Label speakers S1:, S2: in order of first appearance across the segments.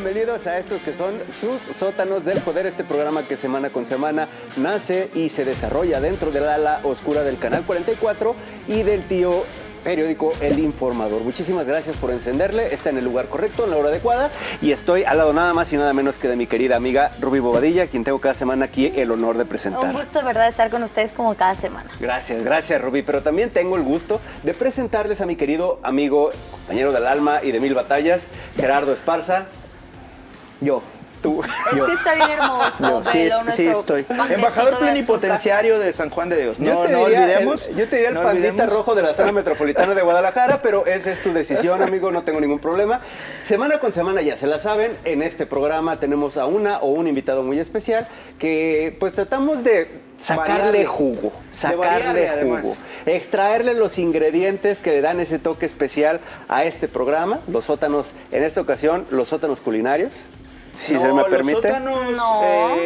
S1: bienvenidos a estos que son sus sótanos del poder, este programa que semana con semana nace y se desarrolla dentro del ala oscura del Canal 44 y del tío periódico El Informador. Muchísimas gracias por encenderle, está en el lugar correcto, en la hora adecuada, y estoy al lado nada más y nada menos que de mi querida amiga Rubí Bobadilla, quien tengo cada semana aquí el honor de presentar.
S2: Un gusto, de verdad, estar con ustedes como cada semana.
S1: Gracias Rubí, pero también tengo el gusto de presentarles a mi querido amigo, compañero del alma y de mil batallas, Gerardo Esparza. Tú.
S2: Es que está bien hermoso.
S3: Sí, estoy. Embajador plenipotenciario de San Juan de Dios. No olvidemos.
S1: Yo te diría el pandita rojo de la zona metropolitana de Guadalajara, pero esa es tu decisión, amigo, no tengo ningún problema. Semana con semana, ya se la saben, en este programa tenemos a una o un invitado muy especial que pues tratamos de sacarle jugo, extraerle los ingredientes que le dan ese toque especial a este programa, los sótanos, en esta ocasión, los sótanos culinarios. Si se me permite.
S3: Los sótanos,
S2: no.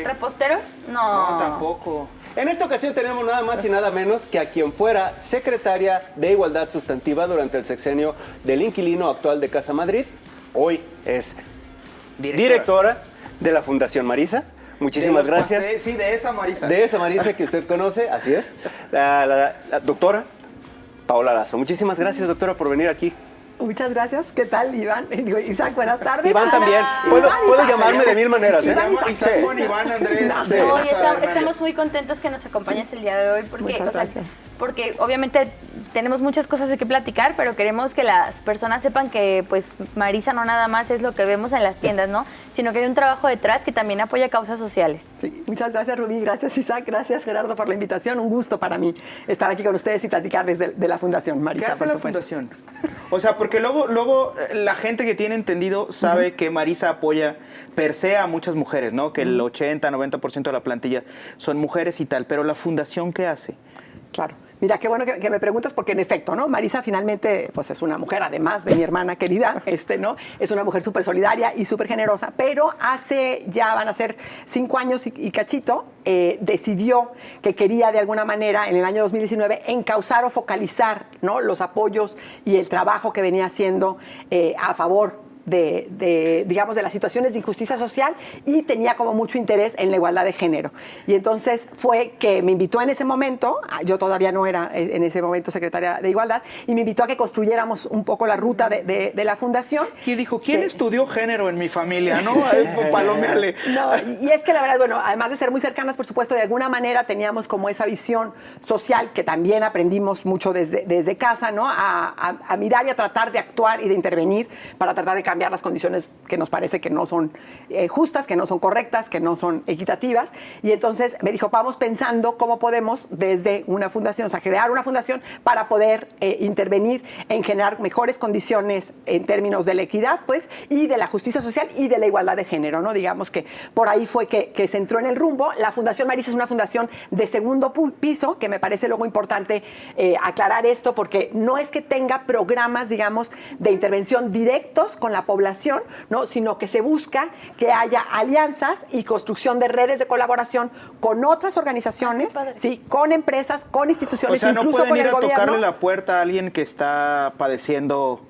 S2: ¿Reposteros?
S3: No, tampoco.
S1: En esta ocasión tenemos nada más y nada menos que a quien fuera secretaria de Igualdad Sustantiva durante el sexenio del inquilino actual de Casa Madrid. Hoy es directora de la Fundación Marisa. Muchísimas gracias.
S3: Sí, de esa Marisa.
S1: De esa Marisa que usted conoce, así es. La doctora Paola Lazo. Muchísimas gracias, doctora, por venir aquí.
S4: Muchas gracias. ¿Qué tal, Iván? Digo, Isaac, buenas tardes.
S1: Iván también. Puedo llamarme de mil maneras.
S3: Iván, Iván, Andrés.
S2: No, estamos muy contentos que nos acompañes el día de hoy porque, porque obviamente tenemos muchas cosas de qué platicar, pero queremos que las personas sepan que pues Marisa no nada más es lo que vemos en las tiendas, ¿no? Sino que hay un trabajo detrás que también apoya causas sociales.
S4: Sí, muchas gracias, Rubí. Gracias, Isaac. Gracias, Gerardo, por la invitación. Un gusto para mí estar aquí con ustedes y platicarles de la Fundación Marisa.
S3: ¿Qué hace la Fundación? O sea, porque luego la gente que tiene entendido sabe que Marisa apoya per se a muchas mujeres, ¿no? Que el 80-90% de la plantilla son mujeres y tal. Pero la Fundación, ¿qué hace?
S4: Claro. Mira, qué bueno que me preguntas, porque en efecto, ¿no? Marisa finalmente, pues es una mujer, además de mi hermana querida, ¿no? Es una mujer súper solidaria y súper generosa, pero ya van a ser 5 años y cachito, decidió que quería de alguna manera, en el año 2019, encauzar o focalizar, ¿no? Los apoyos y el trabajo que venía haciendo a favor digamos, de las situaciones de injusticia social, y tenía como mucho interés en la igualdad de género. Y entonces fue que me invitó en ese momento, yo todavía no era en ese momento secretaria de Igualdad, y me invitó a que construyéramos un poco la ruta de la fundación.
S3: Y dijo, ¿quién estudió género en mi familia? ¿No? Palomeale.
S4: No, y es que la verdad, bueno, además de ser muy cercanas, por supuesto, de alguna manera teníamos como esa visión social que también aprendimos mucho desde casa, ¿no? A mirar y a tratar de actuar y de intervenir para tratar de cambiar las condiciones que nos parece que no son justas, que no son correctas, que no son equitativas. Y entonces me dijo, vamos pensando cómo podemos desde una fundación, o sea, crear una fundación para poder intervenir en generar mejores condiciones en términos de la equidad, pues, y de la justicia social y de la igualdad de género, ¿no? Digamos que por ahí fue que se entró en el rumbo. La Fundación Marisa es una fundación de segundo piso, que me parece luego importante aclarar esto, porque no es que tenga programas, digamos, de intervención directos con la población, ¿no? Sino que se busca que haya alianzas y construcción de redes de colaboración con otras organizaciones, ¿sí? Con empresas, con instituciones,
S3: o sea,
S4: incluso
S3: no pueden
S4: con
S3: ir
S4: el
S3: a
S4: gobierno.
S3: Tocarle la puerta a alguien que está padeciendo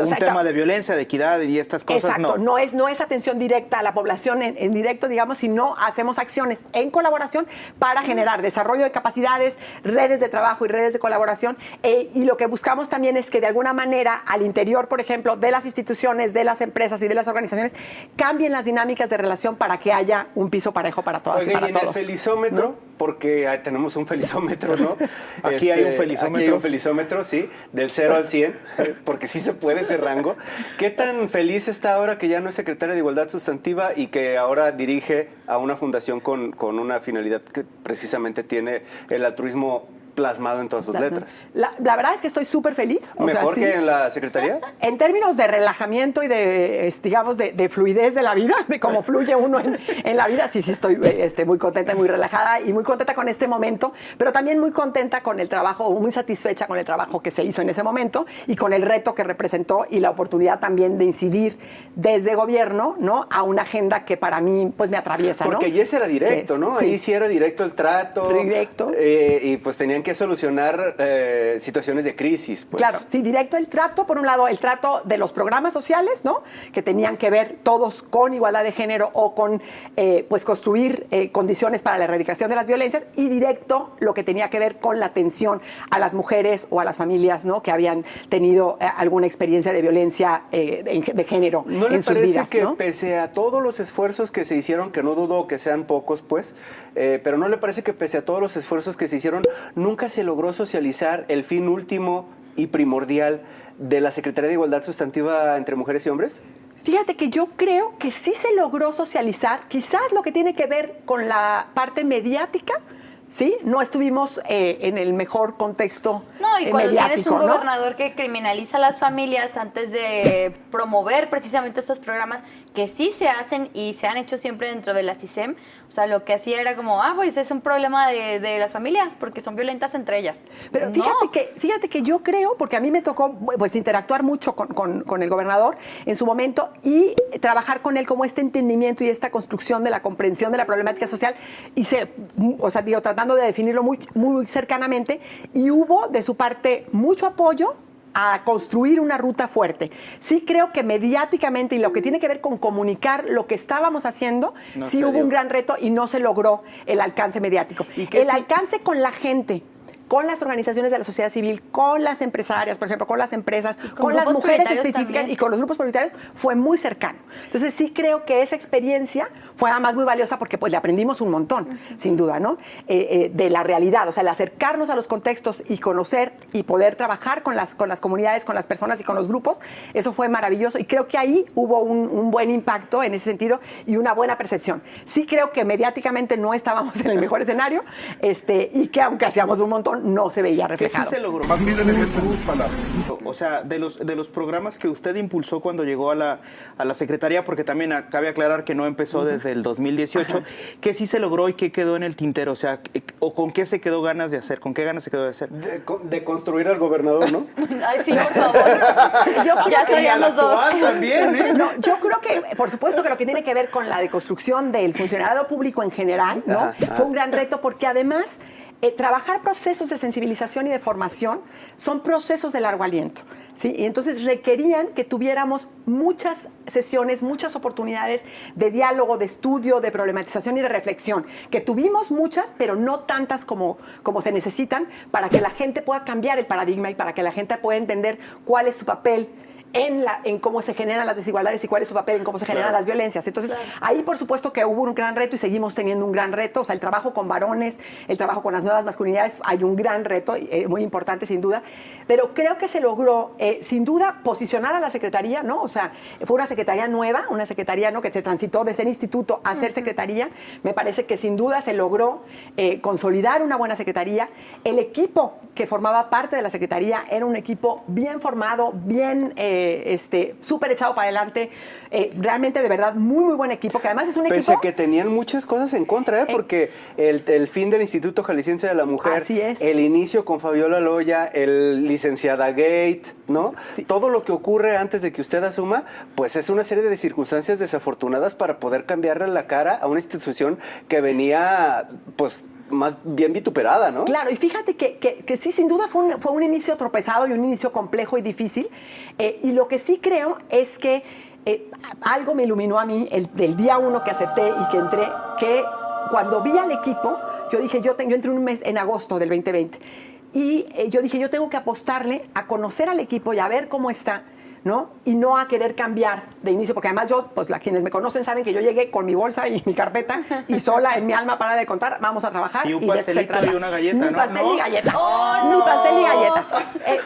S3: un tema de violencia, de equidad y estas cosas.
S4: Exacto, no es atención directa a la población en directo, digamos, sino hacemos acciones en colaboración para generar desarrollo de capacidades, redes de trabajo y redes de colaboración, y lo que buscamos también es que de alguna manera al interior, por ejemplo, de las instituciones, de las empresas y de las organizaciones, cambien las dinámicas de relación para que haya un piso parejo para todas y para todos.
S1: El felizómetro, ¿no? Porque tenemos un felizómetro, ¿no?
S3: Aquí hay un felizómetro.
S1: Aquí hay un felizómetro, sí, del 0 al 100, porque sí se puede ese rango. ¿Qué tan feliz está ahora que ya no es secretaria de Igualdad Sustantiva y que ahora dirige a una fundación con una finalidad que precisamente tiene el altruismo plasmado en todas sus letras?
S4: La verdad es que estoy súper feliz.
S1: ¿Mejor que en la Secretaría?
S4: En términos de relajamiento y de, digamos, de fluidez de la vida, de cómo fluye uno en la vida, sí estoy muy contenta y muy relajada y muy contenta con este momento, pero también muy contenta con el trabajo, muy satisfecha con el trabajo que se hizo en ese momento y con el reto que representó y la oportunidad también de incidir desde gobierno, ¿no? A una agenda que para mí, pues, me atraviesa, ¿no?
S1: Porque ya era directo, ¿no?
S4: Sí.
S1: Ahí sí era directo el trato.
S4: Directo.
S1: Y pues tenían tenían que solucionar situaciones de crisis. Pues.
S4: Claro, sí, directo el trato, por un lado, el trato de los programas sociales, ¿no? Que tenían que ver todos con igualdad de género o con, pues, construir condiciones para la erradicación de las violencias, y directo lo que tenía que ver con la atención a las mujeres o a las familias, ¿no? Que habían tenido alguna experiencia de violencia de género
S1: ¿No le
S4: en sus
S1: parece
S4: vidas,
S1: que
S4: ¿no?
S1: pese a todos los esfuerzos que se hicieron, que no dudo que sean pocos, pues, pero no le parece que pese a todos los esfuerzos que se hicieron, nunca se logró socializar el fin último y primordial de la Secretaría de Igualdad Sustantiva entre mujeres y hombres?
S4: Fíjate que yo creo que sí se logró socializar, quizás lo que tiene que ver con la parte mediática, ¿sí? No estuvimos en el mejor contexto
S2: No, y cuando tienes un
S4: ¿no?
S2: gobernador que criminaliza a las familias antes de promover precisamente estos programas que sí se hacen y se han hecho siempre dentro de la CISEM, o sea, lo que hacía era como, pues es un problema de las familias porque son violentas entre ellas.
S4: Pero
S2: No.
S4: fíjate que yo creo, porque a mí me tocó pues interactuar mucho con el gobernador en su momento y trabajar con él como este entendimiento y esta construcción de la comprensión de la problemática social, y tratando de definirlo muy, muy cercanamente, y hubo de su parte mucho apoyo a construir una ruta fuerte. Sí creo que mediáticamente y lo que tiene que ver con comunicar lo que estábamos haciendo,
S3: No
S4: sí
S3: se
S4: hubo
S3: dio.
S4: un gran reto y no se logró el alcance mediático. El alcance con la gente, con las organizaciones de la sociedad civil, con las empresarias, por ejemplo, con las empresas, con las
S2: grupos
S4: mujeres
S2: prioritarios
S4: específicas
S2: también.
S4: y con los grupos prioritarios, fue muy cercano. Entonces sí creo que esa experiencia fue además muy valiosa porque pues le aprendimos un montón, sin duda, ¿no? De la realidad, o sea, el acercarnos a los contextos y conocer y poder trabajar con las comunidades, con las personas y con los grupos, eso fue maravilloso, y creo que ahí hubo un buen impacto en ese sentido y una buena percepción. Sí creo que mediáticamente no estábamos en el mejor escenario, y que aunque hacíamos un montón, no se veía
S3: ¿Qué
S4: reflejado.
S3: sí se logró?
S5: Más bien el ejemplo en tus palabras.
S3: O sea, de los programas que usted impulsó cuando llegó a la Secretaría, porque también cabe aclarar que no empezó desde el 2018, ¿qué sí se logró y qué quedó en el tintero? O sea, ¿o con qué se quedó ganas de hacer? ¿Con qué ganas se quedó de hacer?
S1: De construir al gobernador, ¿no?
S2: Ay, sí, por favor. Ya sabíamos dos.
S3: También, ¿eh?
S4: No, yo creo que, por supuesto, que lo que tiene que ver con la deconstrucción del funcionariado público en general, ¿no? Fue un gran reto porque además trabajar procesos de sensibilización y de formación son procesos de largo aliento, ¿sí? Y entonces requerían que tuviéramos muchas sesiones, muchas oportunidades de diálogo, de estudio, de problematización y de reflexión, que tuvimos muchas, pero no tantas como se necesitan para que la gente pueda cambiar el paradigma y para que la gente pueda entender cuál es su papel en cómo se generan las desigualdades y cuál es su papel en cómo se generan las violencias. Entonces, ahí por supuesto que hubo un gran reto y seguimos teniendo un gran reto. O sea, el trabajo con varones, el trabajo con las nuevas masculinidades, hay un gran reto, muy importante sin duda. Pero creo que se logró, sin duda, posicionar a la Secretaría, ¿no? O sea, fue una Secretaría nueva, una Secretaría, ¿no?, que se transitó de ser instituto a ser Secretaría. Me parece que sin duda se logró consolidar una buena Secretaría. El equipo que formaba parte de la Secretaría era un equipo bien formado, bien súper echado para adelante, realmente de verdad muy muy buen equipo, que además es un
S1: Pese
S4: equipo
S1: a que tenían muchas cosas en contra, porque el fin del Instituto Jalisciense de la Mujer,
S4: Así es.
S1: el inicio con Fabiola Loya, el licenciada Gate, ¿no?
S4: Sí.
S1: Todo lo que ocurre antes de que usted asuma, pues es una serie de circunstancias desafortunadas para poder cambiarle la cara a una institución que venía, pues, más bien vituperada, ¿no?
S4: Claro, y fíjate que sí, sin duda fue un inicio tropezado y un inicio complejo y difícil. Y lo que sí creo es que algo me iluminó a mí del día 1 que acepté y que entré, que cuando vi al equipo, yo dije, yo entré un mes en agosto del 2020, y yo dije, yo tengo que apostarle a conocer al equipo y a ver cómo está, ¿no? Y no a querer cambiar de inicio, porque además yo, pues quienes me conocen saben que yo llegué con mi bolsa y mi carpeta y sola en mi alma para de contar, vamos a trabajar.
S3: Y un
S4: de eso se
S3: pastelito
S4: trata.
S3: y una galleta,
S4: Ni
S3: ¿no?
S4: pastel
S3: ¿No?
S4: ni galleta.
S2: ¡Oh,
S4: Ni
S2: no!
S4: pastel ni galleta.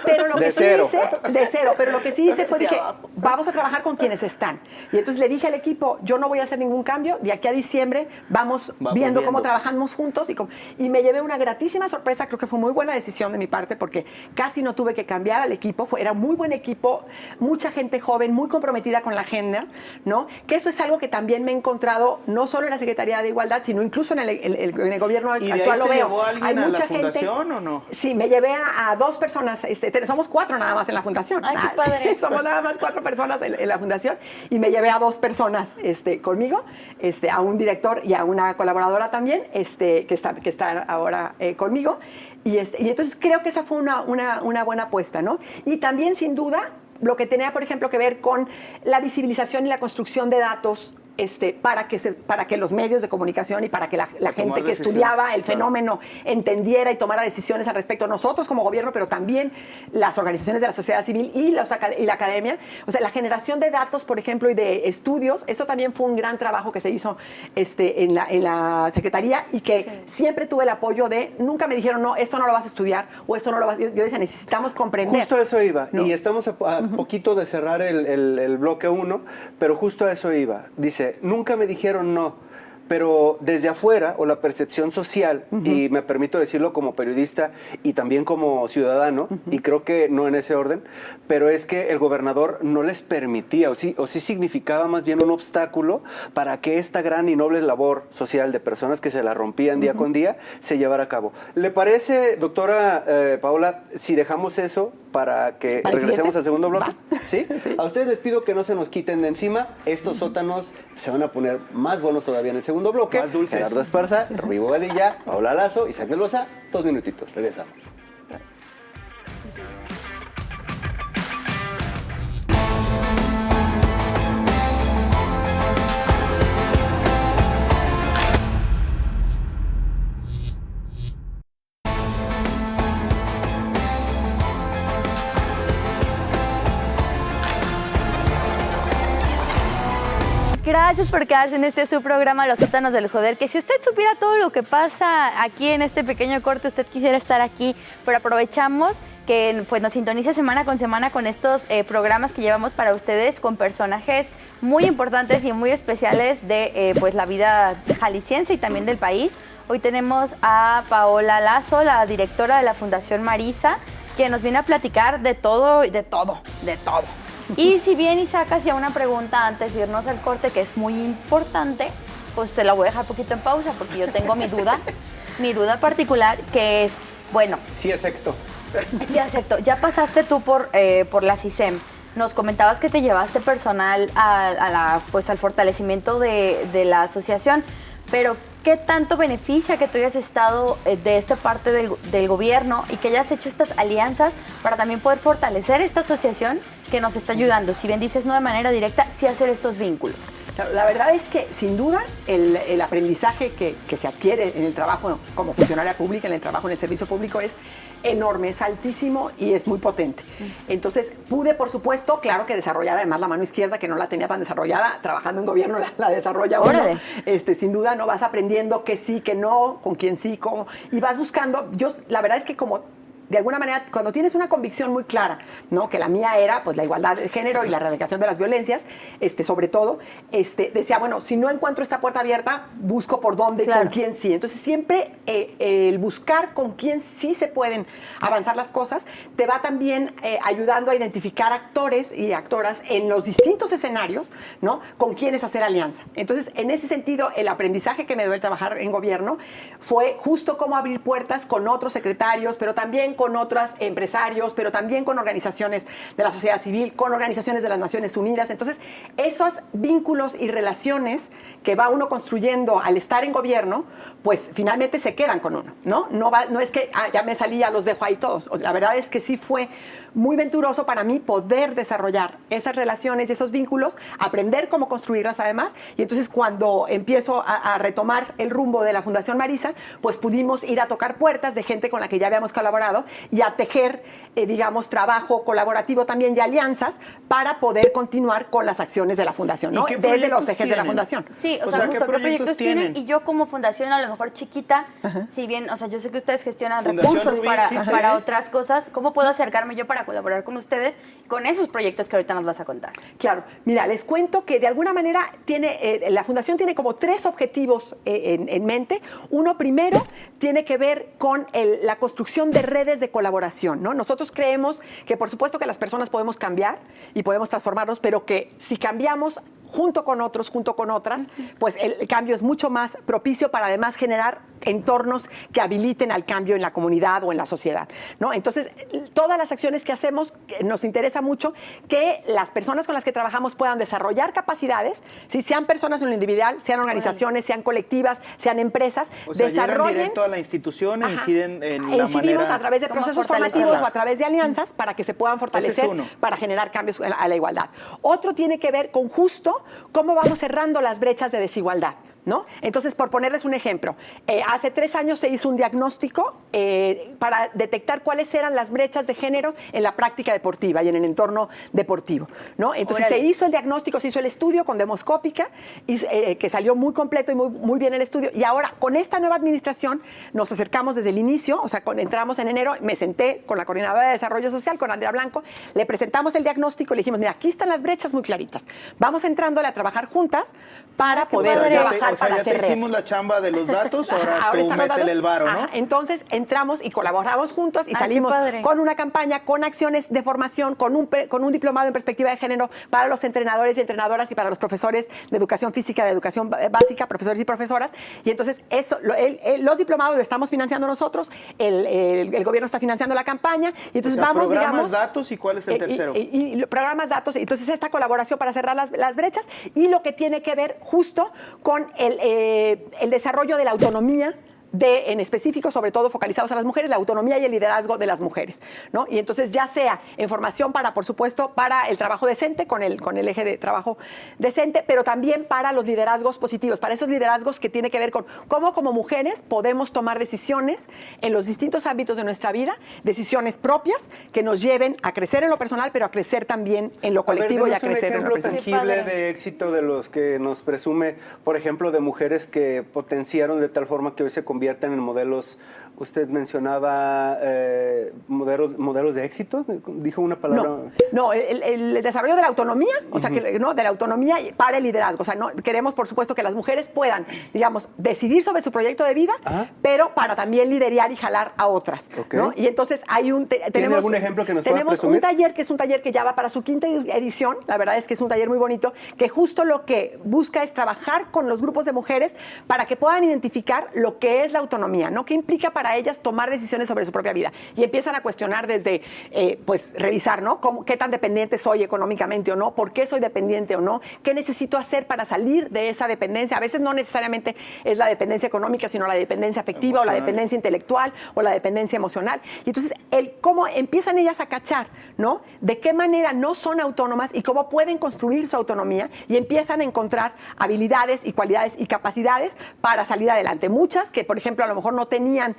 S4: Pero lo
S1: De
S4: que sí
S1: cero.
S4: hice, de cero, pero lo que sí hice fue,
S2: Hacia
S4: dije,
S2: abajo.
S4: vamos a trabajar con quienes están. Y entonces le dije al equipo, yo no voy a hacer ningún cambio, de aquí a diciembre vamos viendo cómo trabajamos juntos. Y me llevé una gratísima sorpresa, creo que fue muy buena decisión de mi parte, porque casi no tuve que cambiar al equipo, era muy buen equipo, mucha gente joven, muy comprometida con la agenda, ¿no? Que eso es algo que también me he encontrado, no solo en la Secretaría de Igualdad, sino incluso en el gobierno
S3: ¿Y
S4: actual.
S3: de ahí
S4: lo
S3: se
S4: veo.
S3: llevó a alguien
S4: Hay
S3: a la
S4: mucha
S3: fundación
S4: gente,
S3: o no?
S4: Sí, me llevé a 2 personas, somos 4 nada más en la fundación.
S2: Ay, qué padre.
S4: Sí, somos nada más 4 personas en la fundación, y me llevé a 2 personas conmigo, a un director y a una colaboradora también, que está ahora conmigo, y entonces creo que esa fue una buena apuesta, ¿no? Y también, sin duda, lo que tenía, por ejemplo, que ver con la visibilización y la construcción de datos, para que los medios de comunicación y para que la gente que estudiaba el fenómeno entendiera y tomara decisiones al respecto, nosotros como gobierno, pero también las organizaciones de la sociedad civil y la academia. O sea, la generación de datos, por ejemplo, y de estudios, eso también fue un gran trabajo que se hizo en la Secretaría, y que siempre tuve el apoyo nunca me dijeron, no, esto no lo vas a estudiar, o esto no lo vas a... Yo decía, necesitamos comprender.
S1: Justo a eso iba,
S4: ¿no?
S1: Y estamos a poquito de cerrar el bloque 1, pero justo a eso iba. Dice, nunca me dijeron no, pero desde afuera, o la percepción social, y me permito decirlo como periodista y también como ciudadano, y creo que no en ese orden, pero es que el gobernador no les permitía, o sí significaba más bien un obstáculo para que esta gran y noble labor social de personas que se la rompían día con día se llevara a cabo. ¿Le parece, doctora Paola, si dejamos eso para que regresemos al segundo bloque? ¿Sí?
S4: Sí.
S1: A ustedes les pido que no se nos quiten de encima. Estos sótanos se van a poner más buenos todavía en el segundo bloque.
S3: Más dulces.
S1: Gerardo Esparza, Rubí Bobadilla, Paola Lazo, Isaac Mendoza. 2 minutitos, regresamos.
S2: Gracias por quedarse en este su programa Los Sótanos del Joder, que si usted supiera todo lo que pasa aquí en este pequeño corte, usted quisiera estar aquí, pero aprovechamos que pues, nos sintonice semana con estos programas que llevamos para ustedes con personajes muy importantes y muy especiales de pues, la vida jalisciense y también del país. Hoy tenemos a Paola Lazo, la directora de la Fundación Marisa, que nos viene a platicar de todo y de todo. Y si bien Isaac hacía una pregunta antes de irnos al corte, que es muy importante, pues se la voy a dejar un poquito en pausa, porque yo tengo mi duda particular, que es, bueno...
S1: Sí, acepto.
S2: Sí, acepto. Ya pasaste tú por la CISEM. Nos comentabas que te llevaste personal al fortalecimiento de la asociación, pero ¿qué tanto beneficia que tú hayas estado de esta parte del gobierno y que hayas hecho estas alianzas para también poder fortalecer esta asociación que nos está ayudando? Si bien dices no de manera directa, sí hacer estos vínculos.
S4: Claro, la verdad es que, sin duda, el aprendizaje que se adquiere en el trabajo como funcionaria pública, en el trabajo en el servicio público, es enorme, es altísimo y es muy potente. Entonces, pude, por supuesto, claro que desarrollar además la mano izquierda, que no la tenía tan desarrollada, trabajando en gobierno la desarrolla uno. Sin duda, no vas aprendiendo que sí, que no, con quién sí, cómo, y vas buscando. La verdad es que de alguna manera, cuando tienes una convicción muy clara, ¿no? Que la mía era pues la igualdad de género y la erradicación de las violencias, sobre todo, decía, bueno, si no encuentro esta puerta abierta, busco por dónde y con quién sí. Entonces, siempre el buscar con quién sí se pueden avanzar las cosas, te va también ayudando a identificar actores y actoras en los distintos escenarios, ¿no? Con quienes hacer alianza. Entonces, en ese sentido, el aprendizaje que me dio el trabajar en gobierno fue justo cómo abrir puertas con otros secretarios, pero también con otros empresarios, pero también con organizaciones de la sociedad civil, con organizaciones de las Naciones Unidas. Entonces, esos vínculos y relaciones que va uno construyendo al estar en gobierno, pues finalmente se quedan con uno, ¿no? No es que ya me salí, ya los dejo ahí todos. La verdad es que sí fue muy venturoso para mí poder desarrollar esas relaciones y esos vínculos, aprender cómo construirlas además, y entonces cuando empiezo a retomar el rumbo de la Fundación Marisa, pues pudimos ir a tocar puertas de gente con la que ya habíamos colaborado y a tejer, digamos, trabajo colaborativo también y alianzas para poder continuar con las acciones de la Fundación, ¿no? Desde los ejes de la Fundación.
S2: Sí, o sea, justo, ¿qué proyectos tienen? Y yo como fundación, a lo mejor chiquita, si bien, o sea, yo sé que ustedes gestionan recursos para otras cosas, ¿cómo puedo acercarme yo para colaborar con ustedes con esos proyectos que ahorita nos vas a contar?
S4: Claro, mira, les cuento que de alguna manera la Fundación tiene como 3 objetivos en mente. Uno primero tiene que ver con la construcción de redes redes de colaboración, ¿no? Nosotros creemos que por supuesto que las personas podemos cambiar y podemos transformarnos, pero que si cambiamos junto con otros, junto con otras, pues el cambio es mucho más propicio para además generar entornos que habiliten al cambio en la comunidad o en la sociedad, ¿no? Entonces, todas las acciones que hacemos, nos interesa mucho que las personas con las que trabajamos puedan desarrollar capacidades, ¿sí? Sean personas en lo individual, sean organizaciones, sean colectivas, sean empresas,
S3: o sea,
S4: desarrollen...
S3: llegan directo a la institución e inciden en la
S4: incidimos
S3: manera...
S4: a través de procesos formativos o a través de alianzas para que se puedan fortalecer, para generar cambios a la igualdad. Otro tiene que ver con justo cómo vamos cerrando las brechas de desigualdad, ¿no? Entonces, por ponerles un ejemplo, hace 3 años se hizo un diagnóstico para detectar cuáles eran las brechas de género en la práctica deportiva y en el entorno deportivo, ¿no? Entonces, se hizo el diagnóstico, se hizo el estudio con demoscópica, y, que salió muy completo y muy bien el estudio. Y ahora, con esta nueva administración, nos acercamos desde el inicio, o sea, entramos en enero, me senté con la Coordinadora de Desarrollo Social, con Andrea Blanco, le presentamos el diagnóstico, le dijimos, mira, aquí están las brechas muy claritas. Vamos entrándole a trabajar juntas para poder trabajar.
S3: O sea, ya te hicimos la chamba de los datos, ahora tú métele el varo, ¿no?
S4: Entonces entramos y colaboramos juntos y salimos con una campaña, con acciones de formación, con un diplomado en perspectiva de género para los entrenadores y entrenadoras y para los profesores de educación física, de educación básica, profesores y profesoras. Y entonces los diplomados lo estamos financiando nosotros, el gobierno está financiando la campaña y entonces vamos,
S3: programas, datos, ¿y cuál es el tercero?
S4: Y programas, datos, entonces esta colaboración para cerrar las brechas y lo que tiene que ver justo con el desarrollo de la autonomía en específico, sobre todo focalizados a las mujeres, la autonomía y el liderazgo de las mujeres, ¿no? Y entonces ya sea en formación por supuesto, para el trabajo decente, con el eje de trabajo decente, pero también para los liderazgos positivos, para esos liderazgos que tiene que ver con cómo como mujeres podemos tomar decisiones en los distintos ámbitos de nuestra vida, decisiones propias que nos lleven a crecer en lo personal, pero a crecer también en lo colectivo y a crecer en lo
S1: un ejemplo tangible de éxito de los que nos presume, por ejemplo, de mujeres que potenciaron de tal forma que hoy se convierten en modelos. Usted mencionaba modelos de éxito, dijo una palabra.
S4: No, el desarrollo de la autonomía, o sea, de la autonomía para el liderazgo. O sea, queremos, por supuesto, que las mujeres puedan, digamos, decidir sobre su proyecto de vida, pero para también liderar y jalar a otras, ¿no? Y entonces
S1: ¿Tiene algún ejemplo que nos pueda presumir?
S4: Tenemos un taller que es un taller que ya va para su 5ª edición. La verdad es que es un taller muy bonito, que justo lo que busca es trabajar con los grupos de mujeres para que puedan identificar lo que es la autonomía, ¿no? ¿Qué implica para ellas tomar decisiones sobre su propia vida? Y empiezan a cuestionar desde, pues, revisar, ¿no? ¿Qué tan dependiente soy económicamente o no? ¿Por qué soy dependiente o no? ¿Qué necesito hacer para salir de esa dependencia? A veces no necesariamente es la dependencia económica, sino la dependencia afectiva o la dependencia intelectual o la dependencia emocional. Y entonces, cómo empiezan ellas a cachar, ¿no? De qué manera no son autónomas y cómo pueden construir su autonomía y empiezan a encontrar habilidades y cualidades y capacidades para salir adelante. Muchas que, por ejemplo, a lo mejor no tenían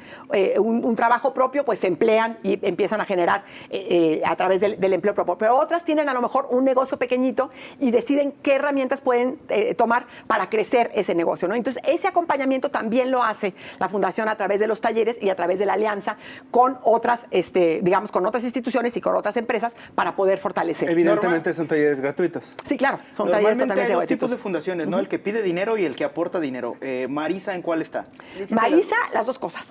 S4: un trabajo propio, pues se emplean y empiezan a generar a través del empleo propio. Pero otras tienen a lo mejor un negocio pequeñito y deciden qué herramientas pueden tomar para crecer ese negocio, ¿no? Entonces, ese acompañamiento también lo hace la Fundación a través de los talleres y a través de la alianza con otras, digamos, con otras instituciones y con otras empresas para poder fortalecer.
S1: Evidentemente son talleres gratuitos.
S4: Sí, claro, son talleres totalmente
S3: hay dos
S4: gratuitos.
S3: tipos de fundaciones, ¿no? El que pide dinero y el que aporta dinero. Marisa, ¿en cuál está?
S4: Marisa, las dos cosas.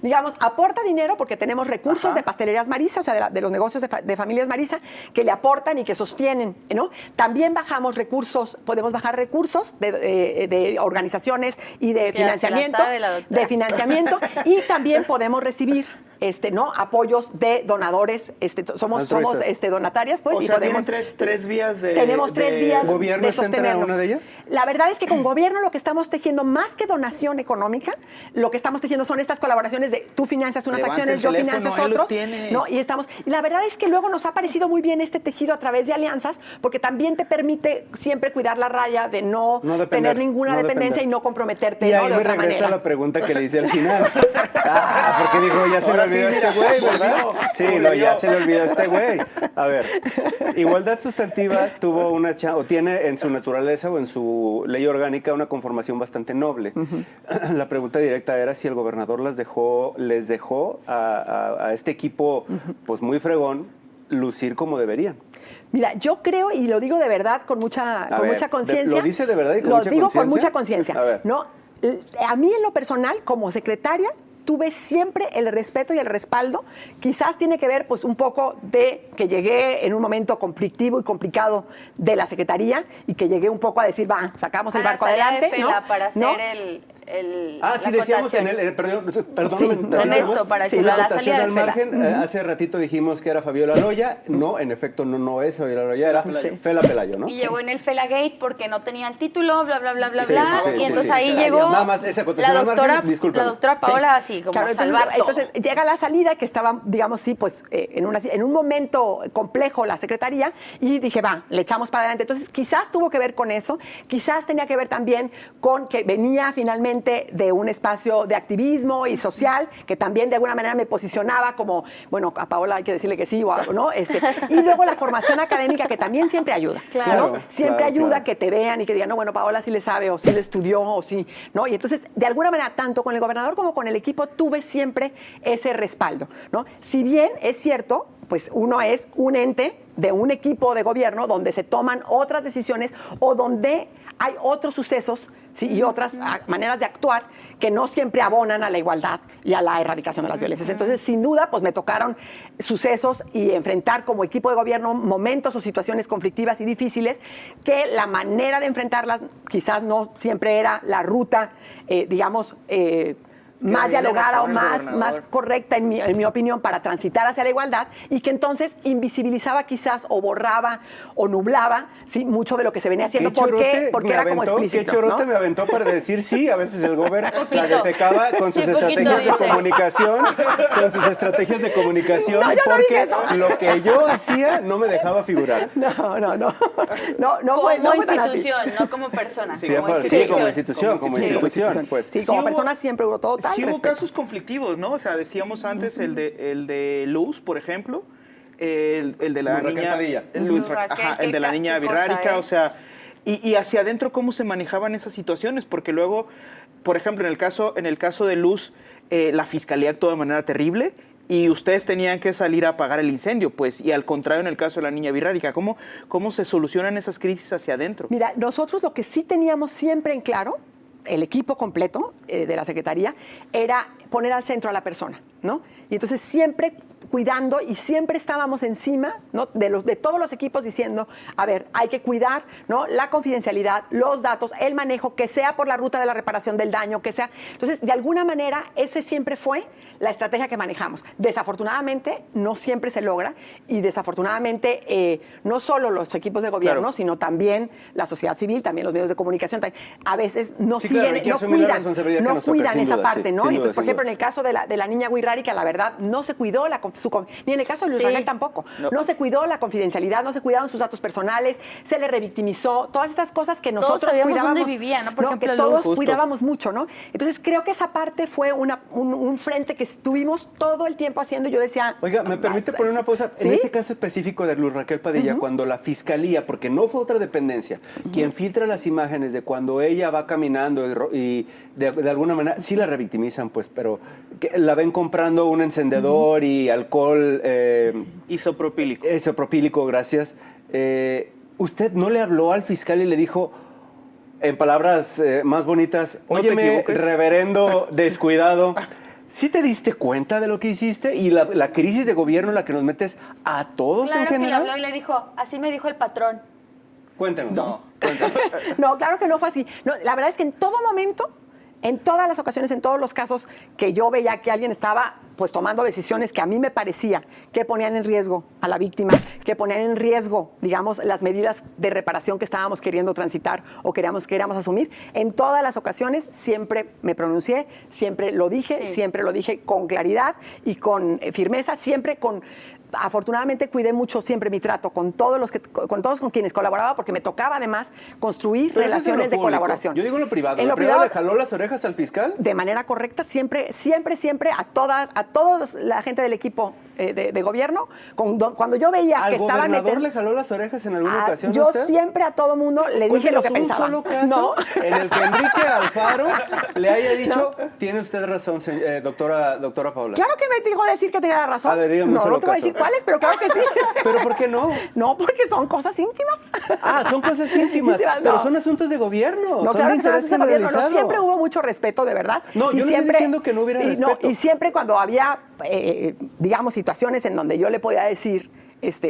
S4: Digamos, aporta dinero porque tenemos recursos de pastelerías Marisa, o sea, de los negocios de familias Marisa, que le aportan y que sostienen, ¿no? También bajamos recursos, podemos bajar recursos de organizaciones y de financiamiento, y también podemos recibir ¿no? apoyos de donadores, somos donatarias, pues,
S3: o
S4: y
S3: sea,
S4: podemos
S3: ¿tienen tres vías de
S4: tenemos 3 vías
S1: ¿Gobierno
S4: de
S1: está entre
S4: sostenernos.
S1: una de ellas?
S4: La verdad es que con gobierno lo que estamos tejiendo, más que donación económica, lo que estamos tejiendo son estas colaboraciones de tú financias unas
S3: Levante
S4: acciones, yo
S3: el teléfono,
S4: financio otros, ¿no? Y la verdad es que luego nos ha parecido muy bien este tejido a través de alianzas, porque también te permite siempre cuidar la raya de no tener ninguna dependencia y no comprometerte,
S1: y
S4: ¿no?
S1: ahí
S4: de
S1: me
S4: otra
S1: regresa
S4: manera.
S1: la pregunta que le hice al final. Porque dijo, ya se le olvidó este güey, ¿verdad? Sí, ya se le olvidó este güey. A ver, igualdad sustantiva tuvo o tiene en su naturaleza o en su ley orgánica una conformación bastante noble. La pregunta directa era si el gobernador les dejó a este equipo, pues muy fregón, lucir como deberían.
S4: Mira, yo creo, y lo digo de verdad con mucha conciencia.
S1: ¿Lo dice de verdad y con
S4: lo
S1: mucha
S4: digo
S1: conciencia?
S4: con mucha conciencia.
S1: A ver.
S4: ¿No? A mí en lo personal, como secretaria, tuve siempre el respeto y el respaldo. Quizás tiene que ver, pues, un poco de que llegué en un momento conflictivo y complicado de la Secretaría y que llegué un poco a decir, va, sacamos el barco adelante,
S2: de
S4: ¿no?
S2: Para hacer
S4: ¿no?
S2: la
S1: decíamos
S2: acotación.
S1: perdón,
S2: Sí, Ernesto, para decirlo,
S1: la
S2: la
S1: votación
S2: salida
S1: al
S2: de Fela.
S1: margen, hace ratito dijimos que era Fabiola Loya, no, en efecto no es Fabiola Loya, era Fela Pelayo, ¿no?
S2: Y llegó en el Fela Gate porque no tenía el título, bla, bla, bla, bla,
S1: Sí,
S2: bla.
S1: sí, sí,
S2: y entonces
S1: sí,
S2: ahí
S1: sí.
S2: llegó
S1: Nada más esa acotación al margen, discúlpame.
S2: la doctora Paola, así como
S4: Claro,
S2: salvar todo.
S4: entonces llega la salida, que estaba, digamos, sí, pues en un momento complejo la Secretaría, y dije, va, le echamos para adelante. Entonces, quizás tuvo que ver con eso, quizás tenía que ver también con que venía finalmente de un espacio de activismo y social, que también de alguna manera me posicionaba como, bueno, a Paola hay que decirle que sí o algo, ¿no? Y luego la formación académica, que también siempre ayuda,
S2: Claro.
S4: ¿no? Siempre ayuda que te vean y que digan, no, bueno, Paola sí le sabe, o sí le estudió, o sí, ¿no? Y entonces, de alguna manera, tanto con el gobernador como con el equipo, tuve siempre ese respaldo, ¿no? Si bien es cierto, pues uno es un ente de un equipo de gobierno donde se toman otras decisiones o donde hay otros sucesos, ¿sí? Y otras maneras de actuar que no siempre abonan a la igualdad y a la erradicación de las violencias. Entonces, sin duda, pues me tocaron sucesos y enfrentar como equipo de gobierno momentos o situaciones conflictivas y difíciles que la manera de enfrentarlas quizás no siempre era la ruta, digamos, más dialogada o más correcta, en mi opinión, para transitar hacia la igualdad, y que entonces invisibilizaba quizás o borraba o nublaba, ¿sí? Mucho de lo que se venía haciendo. ¿Por qué? Porque era como explícito.
S1: ¿Qué chorote
S4: ¿no?
S1: me aventó para decir sí? A veces el gobierno la defecaba con sus
S2: Sí, poquito,
S1: estrategias de
S2: dice.
S1: comunicación,
S4: No, yo no dije
S1: porque
S4: eso.
S1: lo que yo hacía no me dejaba figurar.
S4: No fue
S2: Como
S4: tan así.
S2: institución, no como persona.
S1: Sí, como institución, pues.
S4: Sí,
S3: Sí
S4: como
S3: hubo-
S4: persona siempre hubo todo tal
S3: Sí hubo
S4: respeto.
S3: casos conflictivos, ¿no? O sea, decíamos antes el de Luz, por ejemplo, el de la
S1: Luz Raquel
S3: niña...
S1: Padilla.
S3: Luz
S2: Raquel,
S3: ajá, el de la niña
S2: qué cosa,
S3: birrárica, o sea... Y hacia adentro, ¿cómo se manejaban esas situaciones? Porque luego, por ejemplo, en el caso de Luz, la fiscalía actuó de manera terrible y ustedes tenían que salir a apagar el incendio, pues, y al contrario en el caso de la niña birrárica. ¿Cómo se solucionan esas crisis hacia adentro?
S4: Mira, nosotros lo que sí teníamos siempre en claro, el equipo completo de la Secretaría, era poner al centro a la persona, ¿no? Y entonces siempre cuidando y siempre estábamos encima, ¿no? de todos los equipos diciendo, a ver, hay que cuidar, ¿no? La confidencialidad, los datos, el manejo, que sea por la ruta de la reparación del daño, que sea. Entonces, de alguna manera, ese siempre fue la estrategia que manejamos. Desafortunadamente, no siempre se logra y desafortunadamente, no solo los equipos de gobierno,
S3: Claro.
S4: sino también la sociedad civil, también los medios de comunicación, a veces no
S1: Sí, claro, hay que asumir la responsabilidad que
S4: no
S1: nos toca,
S4: cuidan
S1: sin
S4: esa
S1: duda,
S4: parte,
S1: sí,
S4: ¿no?
S1: sin duda,
S4: Entonces, por
S1: sin
S4: ejemplo,
S1: duda.
S4: en el caso de la niña Wirrárica, la verdad, no se cuidó ni en el caso de Luis
S2: Sí.
S4: Raquel tampoco. No se cuidó la confidencialidad, no se cuidaron sus datos personales, se le revictimizó, todas estas cosas que nosotros
S2: sabíamos
S4: cuidábamos.
S2: dónde vivía, ¿no? Por ejemplo,
S4: que
S2: Luz.
S4: todos
S3: Justo.
S4: cuidábamos mucho, ¿no? Entonces, creo que esa parte fue un frente que estuvimos todo el tiempo haciendo. Yo decía...
S1: Oiga, ¿me permite poner una pausa?
S4: ¿Sí?
S1: En este caso específico de Luz Raquel Padilla, cuando la fiscalía, porque no fue otra dependencia, quien filtra las imágenes de cuando ella va caminando y de alguna manera, sí la revictimizan, pues, pero que la ven comprando un encendedor y alcohol...
S3: Isopropílico.
S1: Isopropílico, gracias. ¿Usted no le habló al fiscal y le dijo, en palabras más bonitas,
S3: No te
S1: óyeme,
S3: equivoques"?
S1: reverendo descuidado, ¿sí te diste cuenta de lo que hiciste? Y la crisis de gobierno en la que nos metes a todos
S2: Claro
S1: en
S2: que le
S1: general.
S2: habló y le dijo, así me dijo el patrón.
S1: Cuéntanos.
S4: No, claro que no fue así. No, la verdad es que en todo momento, en todas las ocasiones, en todos los casos que yo veía que alguien estaba pues tomando decisiones que a mí me parecía que ponían en riesgo a la víctima, que ponían en riesgo, digamos, las medidas de reparación que estábamos queriendo transitar o queríamos asumir, en todas las ocasiones siempre me pronuncié, siempre lo dije,
S2: Sí.
S4: siempre lo dije con claridad y con firmeza, siempre con... Afortunadamente cuidé mucho siempre mi trato con todos con quienes colaboraba, porque me tocaba además construir
S1: Pero eso es en lo
S4: relaciones de
S1: público.
S4: colaboración.
S1: Yo digo en lo privado.
S4: En
S1: ¿En
S4: lo
S1: lo privado
S4: privado,
S1: le jaló las orejas al fiscal?
S4: de manera correcta, siempre a toda la gente del equipo de gobierno, cuando yo veía
S1: ¿Al
S4: que estaban
S1: gobernador le jaló las orejas en alguna ocasión?
S4: yo
S1: usted?
S4: siempre a todo mundo le dije lo que
S1: Cuéntenos
S4: pensaba.
S1: un solo caso
S4: ¿No?
S1: en el que Enrique Alfaro le haya dicho, tiene usted razón, doctora Paula.
S4: Claro que me dijo decir que tenía la razón.
S1: A ver, dígame un
S4: no
S1: solo
S4: te voy a
S1: caso.
S4: decir sexuales, pero claro que sí.
S1: ¿Pero por qué no?
S4: No, porque son cosas íntimas.
S1: Son cosas íntimas, pero son asuntos de gobierno.
S4: No,
S1: son
S4: claro
S1: de
S4: que son
S1: interés
S4: asuntos de gobierno. No,
S1: generalizado.
S4: siempre hubo mucho respeto, de verdad.
S1: No, yo no estoy diciendo que no hubiera respeto.
S4: Y siempre cuando había, digamos, situaciones en donde yo le podía decir,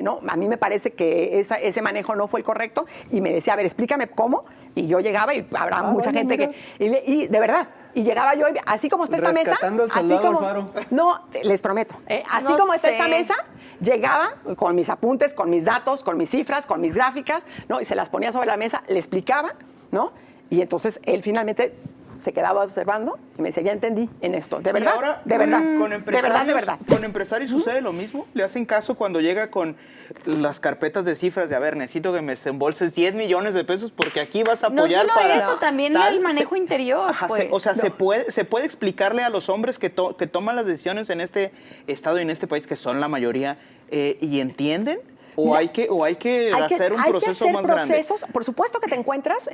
S4: no, a mí me parece que ese manejo no fue el correcto, y me decía, a ver, explícame cómo, y yo llegaba y habrá mucha gente
S1: mira.
S4: y de verdad, y llegaba yo, y así como está esta mesa,
S1: Rescatando al
S4: así
S1: soldado
S4: como,
S1: Alfaro.
S4: no, les prometo, así
S2: No
S4: como está
S2: sé.
S4: esta mesa, llegaba con mis apuntes, con mis datos, con mis cifras, con mis gráficas, ¿no? Y se las ponía sobre la mesa, le explicaba, ¿no? Y entonces él finalmente se quedaba observando y me decía, ya entendí en esto. ¿De verdad?
S3: Y ahora,
S4: de verdad.
S3: con
S4: De
S3: empresarios,
S4: verdad, de verdad.
S3: ¿Con empresarios sucede lo mismo? ¿Le hacen caso cuando llega con las carpetas de cifras de, a ver, necesito que me desembolses 10 millones de pesos porque aquí vas a
S2: No
S3: apoyar
S2: solo
S3: para...
S2: eso, también
S3: tal"?
S2: el manejo interior,
S3: Ajá,
S2: pues.
S3: se puede explicarle a los hombres que toman las decisiones en este estado y en este país, que son la mayoría, y entienden? ¿O
S4: Mira,
S3: hay que hacer un proceso más grande?
S4: Por supuesto que te encuentras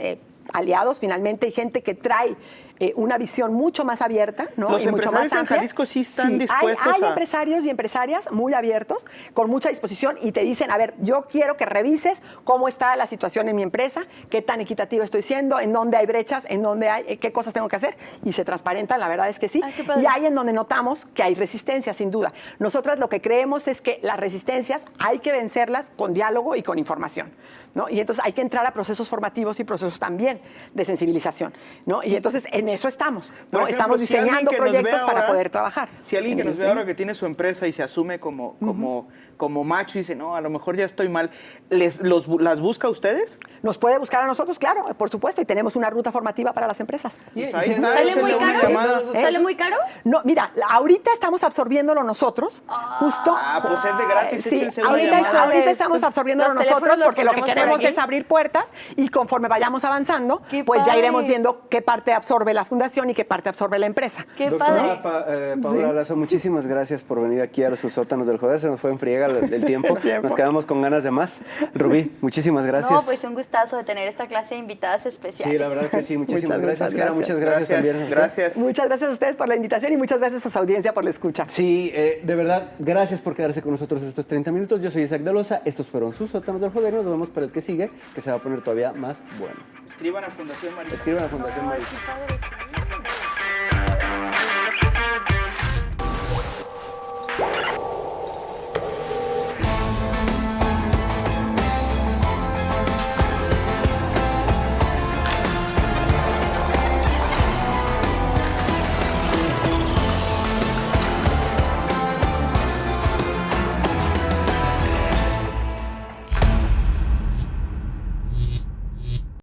S4: aliados finalmente y gente que trae una visión mucho más abierta, ¿no?
S3: Los
S4: y mucho más
S3: empresarios en
S4: amplia.
S3: Jalisco sí están dispuestos
S4: hay
S3: a...
S4: empresarios y empresarias muy abiertos, con mucha disposición, y te dicen, a ver, yo quiero que revises cómo está la situación en mi empresa, qué tan equitativa estoy siendo, en dónde hay brechas, en dónde hay, qué cosas tengo que hacer, y se transparentan, la verdad es que sí.
S2: Ay, qué padre.
S4: Y hay en donde notamos que hay resistencia, sin duda. Nosotras lo que creemos es que las resistencias hay que vencerlas con diálogo y con información, ¿no? Y entonces hay que entrar a procesos formativos y procesos también de sensibilización, ¿no? Y entonces en eso estamos, ¿no?
S3: Por ejemplo,
S4: Estamos
S3: si alguien
S4: diseñando
S3: que nos ve
S4: proyectos para
S3: ahora-
S4: poder trabajar.
S3: Si alguien que
S4: en
S3: nos
S4: ello,
S3: ve
S4: ¿sí?
S3: ahora que tiene su empresa y se asume como macho y dice, no, a lo mejor ya estoy mal, ¿las busca a ustedes?
S4: Nos puede buscar a nosotros, claro, por supuesto, y tenemos una ruta formativa para las empresas.
S3: Pues ahí
S1: y
S3: está,
S2: ¿Sale
S3: échenle
S2: muy
S3: una
S2: caro?
S3: llamada.
S2: ¿Sale muy caro?
S4: No, mira, ahorita estamos absorbiéndolo nosotros, justo.
S3: Pues es de gratis,
S4: Sí,
S3: échense una llamada.
S4: ahorita estamos absorbiéndolo
S2: Los teléfonos
S4: nosotros
S2: los
S4: porque lo que
S2: ponemos por
S4: queremos
S2: aquí.
S4: es abrir puertas, y conforme vayamos avanzando,
S2: ¡Qué
S4: pues ya
S2: padre!
S4: iremos viendo qué parte absorbe la fundación y qué parte absorbe la empresa.
S2: Qué
S1: Doctora
S2: padre.
S1: Paola Lazo, muchísimas gracias por venir aquí a sus sótanos del joder. Se nos fue en friega el tiempo. Nos quedamos con ganas de más. Rubí, muchísimas gracias.
S2: No, pues un gustazo de tener esta clase de invitadas especiales.
S1: Sí, la verdad que sí. Muchísimas
S4: Muchas
S1: gracias. Kiara,
S4: gracias.
S1: muchas gracias también.
S3: Gracias.
S4: Muchas gracias a ustedes por la invitación y muchas gracias a su audiencia por la escucha.
S1: Sí, de verdad, gracias por quedarse con nosotros estos 30 minutos. Yo soy Isaac de Loza. Estos fueron sus sótanos del joder. Nos vemos para el que sigue, que se va a poner todavía más bueno.
S3: Escriban a Fundación Marisa.
S1: Escriban a Fundación
S2: Ay,
S1: Marisa.
S2: qué padre, sí.